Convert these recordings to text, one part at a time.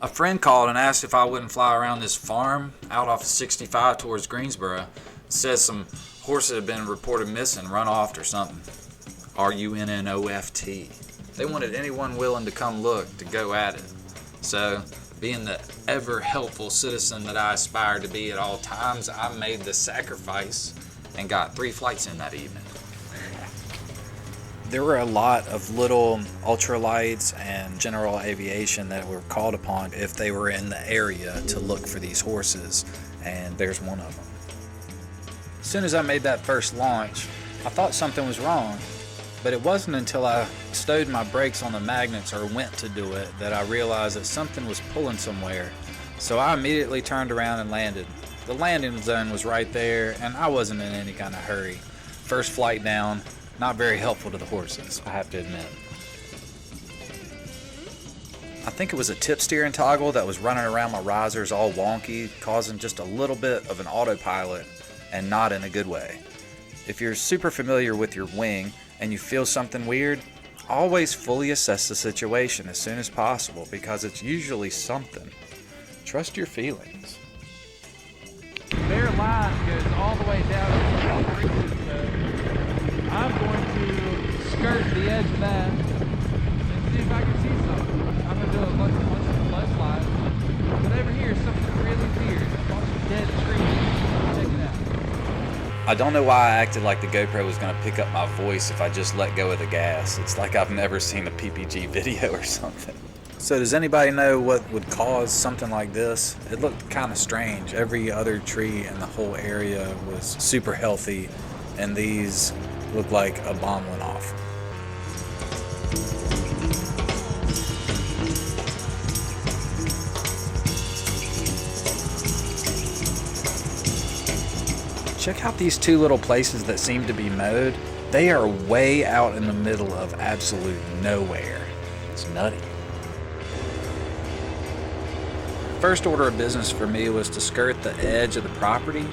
A friend called and asked if I wouldn't fly around this farm out off of 65 towards Greensboro. It says some horses have been reported missing, run off or something. RUNNOFT. They wanted anyone willing to come look to go at it. So, being the ever helpful citizen that I aspired to be at all times, I made the sacrifice and got 3 flights in that evening. There were a lot of little ultralights and general aviation that were called upon if they were in the area to look for these horses, and there's one of them. As soon as I made that first launch, I thought something was wrong, but it wasn't until I stowed my brakes on the magnets or went to do it that I realized that something was pulling somewhere. So I immediately turned around and landed. The landing zone was right there, and I wasn't in any kind of hurry. First flight down. Not very helpful to the horses, I have to admit. I think it was a tip steering toggle that was running around my risers all wonky, causing just a little bit of an autopilot, and not in a good way. If you're super familiar with your wing and you feel something weird, always fully assess the situation as soon as possible because it's usually something. Trust your feelings. Their line goes all the way down to the creek, so I'm going to skirt the edge of that and see if I can see something. I'm going to do a bunch of low flies. But over here is something really weird. A bunch of dead trees. Check it out. I don't know why I acted like the GoPro was going to pick up my voice if I just let go of the gas. It's like I've never seen a PPG video or something. So does anybody know what would cause something like this? It looked kind of strange. Every other tree in the whole area was super healthy, and these looked like a bomb went off. Check out these 2 little places that seem to be mowed. They are way out in the middle of absolute nowhere. It's nutty. First order of business for me was to skirt the edge of the property.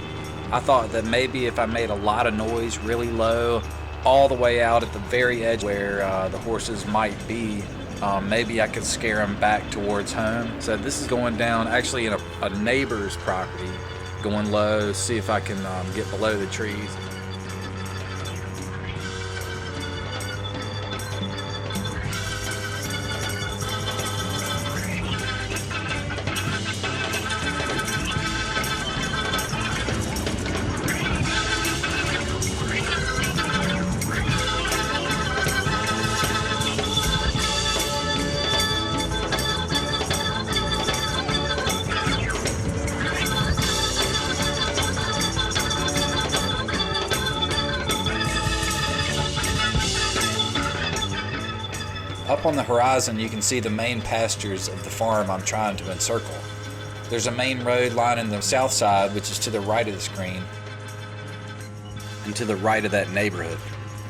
I thought that maybe if I made a lot of noise really low, all the way out at the very edge where the horses might be, maybe I could scare them back towards home. So this is going down actually in a neighbor's property, going low, see if I can get below the trees. Up on the horizon, you can see the main pastures of the farm I'm trying to encircle. There's a main road lining the south side, which is to the right of the screen, and to the right of that neighborhood.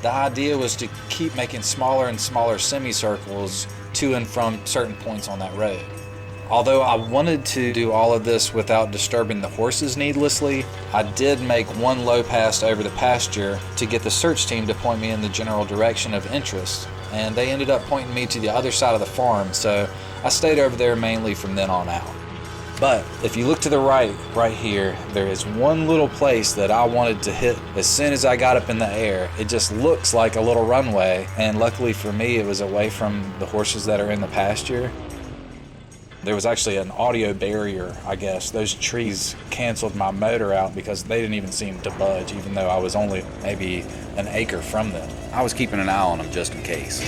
The idea was to keep making smaller and smaller semicircles to and from certain points on that road. Although I wanted to do all of this without disturbing the horses needlessly, I did make one low pass over the pasture to get the search team to point me in the general direction of interest, and they ended up pointing me to the other side of the farm, so I stayed over there mainly from then on out. But if you look to the right here, there is one little place that I wanted to hit as soon as I got up in the air. It just looks like a little runway, and luckily for me, it was away from the horses that are in the pasture. There was actually an audio barrier, I guess. Those trees canceled my motor out because they didn't even seem to budge, even though I was only maybe an acre from them. I was keeping an eye on them just in case.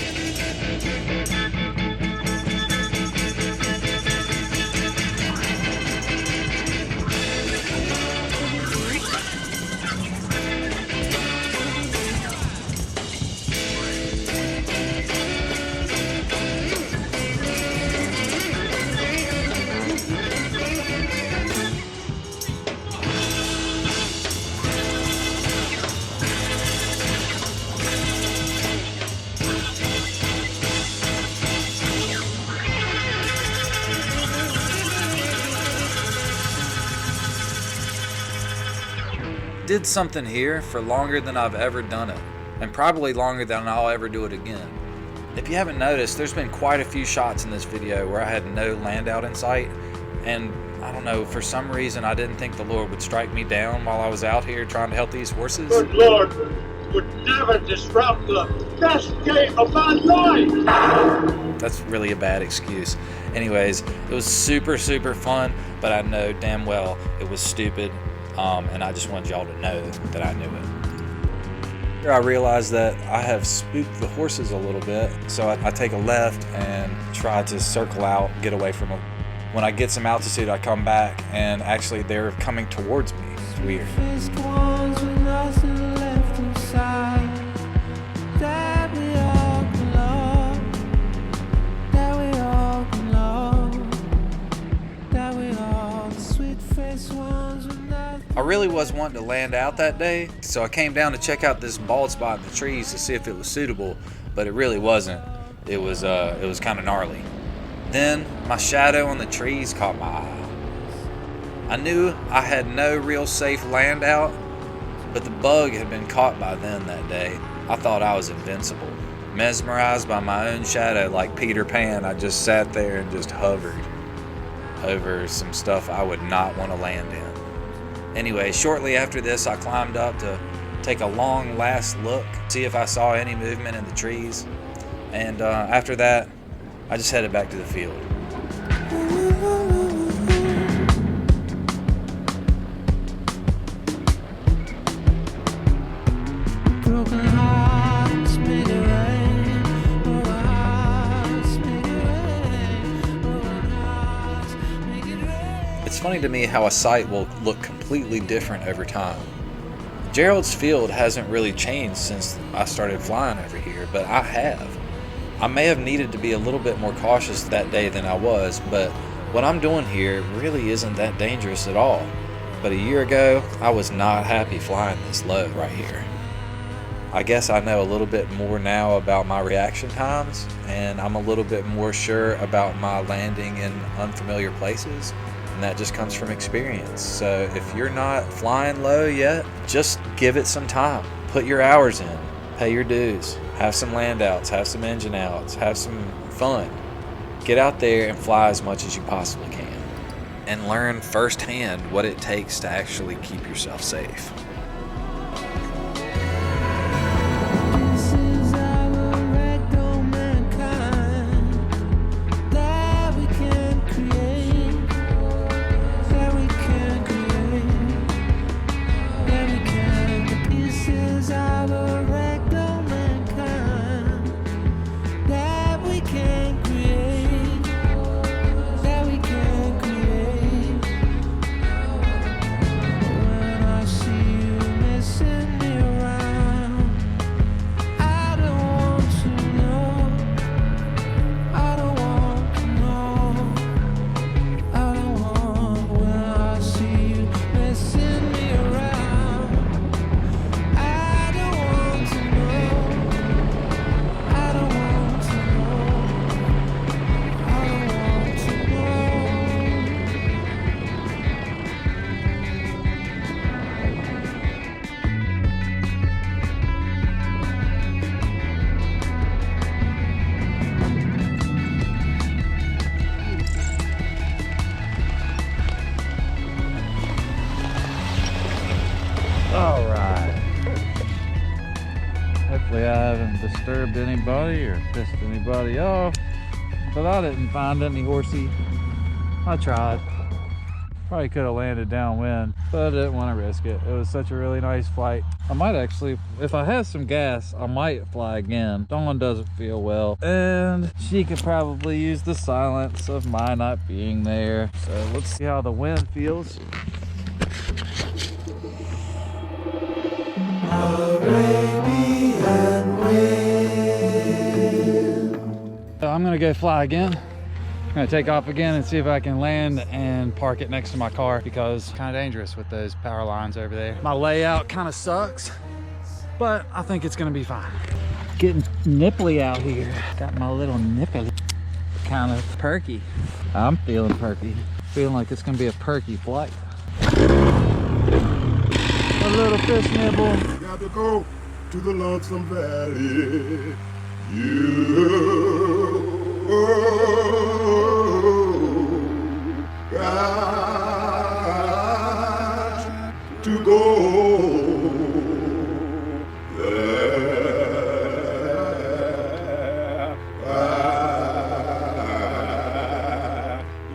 Did something here for longer than I've ever done it, and probably longer than I'll ever do it again. If you haven't noticed, there's been quite a few shots in this video where I had no land out in sight, and I don't know, for some reason I didn't think the Lord would strike me down while I was out here trying to help these horses. Good Lord would never disrupt the best game of my life! That's really a bad excuse. Anyways, it was super fun, but I know damn well it was stupid, and I just wanted y'all to know that I knew it. I realized that I have spooked the horses a little bit, so I take a left and try to circle out, get away from them. When I get some altitude, I come back, and actually they're coming towards me. It's weird. I really was wanting to land out that day, so I came down to check out this bald spot in the trees to see if it was suitable, but it really wasn't. It was kind of gnarly. Then my shadow on the trees caught my eye. I knew I had no real safe land out, but the bug had been caught by then that day. I thought I was invincible. Mesmerized by my own shadow like Peter Pan, I just sat there and just hovered over some stuff I would not want to land in. Anyway, shortly after this, I climbed up to take a long last look, see if I saw any movement in the trees. And after that, I just headed back to the field. It's funny to me how a site will look completely different over time. Gerald's field hasn't really changed since I started flying over here, but I have. I may have needed to be a little bit more cautious that day than I was, but what I'm doing here really isn't that dangerous at all. But a year ago, I was not happy flying this low right here. I guess I know a little bit more now about my reaction times, and I'm a little bit more sure about my landing in unfamiliar places. And that just comes from experience. So if you're not flying low yet, just give it some time. Put your hours in, pay your dues, have some land outs, have some engine outs, have some fun. Get out there and fly as much as you possibly can. And learn firsthand what it takes to actually keep yourself safe. Hopefully I haven't disturbed anybody or pissed anybody off, but I didn't find any horsey. I tried. Probably could have landed downwind, but I didn't want to risk it. It was such a really nice flight. I might actually, if I have some gas, I might fly again. Dawn doesn't feel well, and she could probably use the silence of my not being there. So let's see how the wind feels. I'm gonna go fly again. I'm gonna take off again and see if I can land and park it next to my car, because it's kind of dangerous with those power lines over there. My layout kind of sucks, but I think it's gonna be fine. Getting nipply out here. Got my little nipply. Kind of perky. I'm feeling perky. Feeling like it's gonna be a perky flight. A little fish nibble. Got to go to the Lonesome Valley. To go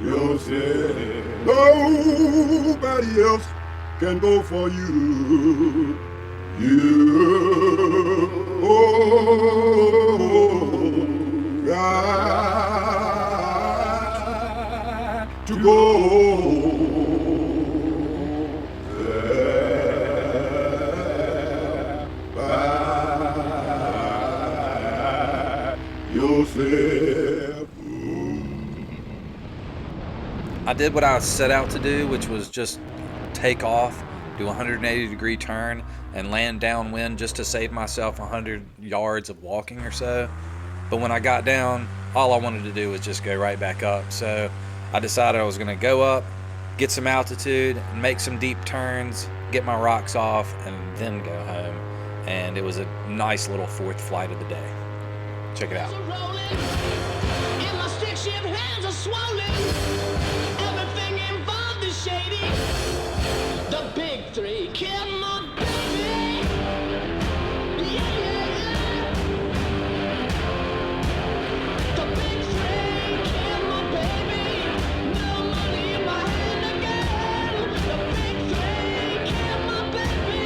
yourself. Nobody else can go for you. Got to go. Yourself. I did what I set out to do, which was just take off, do a 180-degree turn, and land downwind just to save myself 100 yards of walking or so. But when I got down, all I wanted to do was just go right back up. So I decided I was going to go up, get some altitude, and make some deep turns, get my rocks off, and then go home. And it was a nice little fourth flight of the day. Check it out. The big three killed my baby. Yeah, yeah, yeah. The big three killed my baby. No money in my hand again. The big three killed my baby.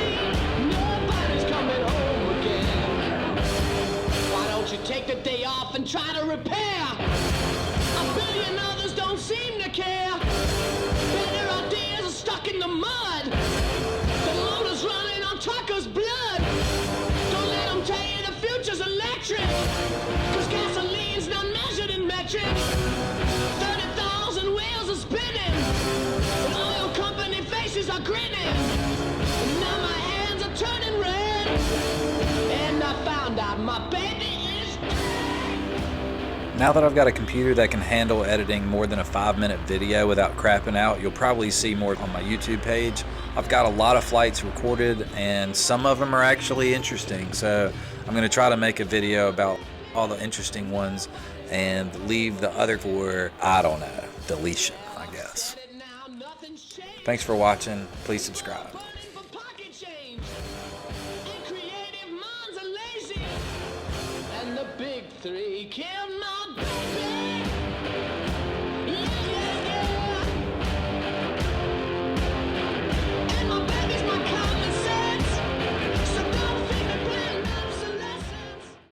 Nobody's coming home again. Why don't you take the day off and try to repair? A billion others don't seem to care. Better ideas are stuck in the mud. The motor's running on truckers' blood. Don't let them tell you the future's electric. Cause gasoline's not measured in metric. 30,000 wheels are spinning. And oil company faces are grinning. And now my hands are turning red. And I found out my baby is dead. Now that I've got a computer that can handle editing more than a 5-minute video without crapping out, you'll probably see more on my YouTube page. I've got a lot of flights recorded, and some of them are actually interesting. So I'm going to try to make a video about all the interesting ones and leave the other for, I don't know, deletion, I guess. Thanks for watching. Please subscribe. And the big three kill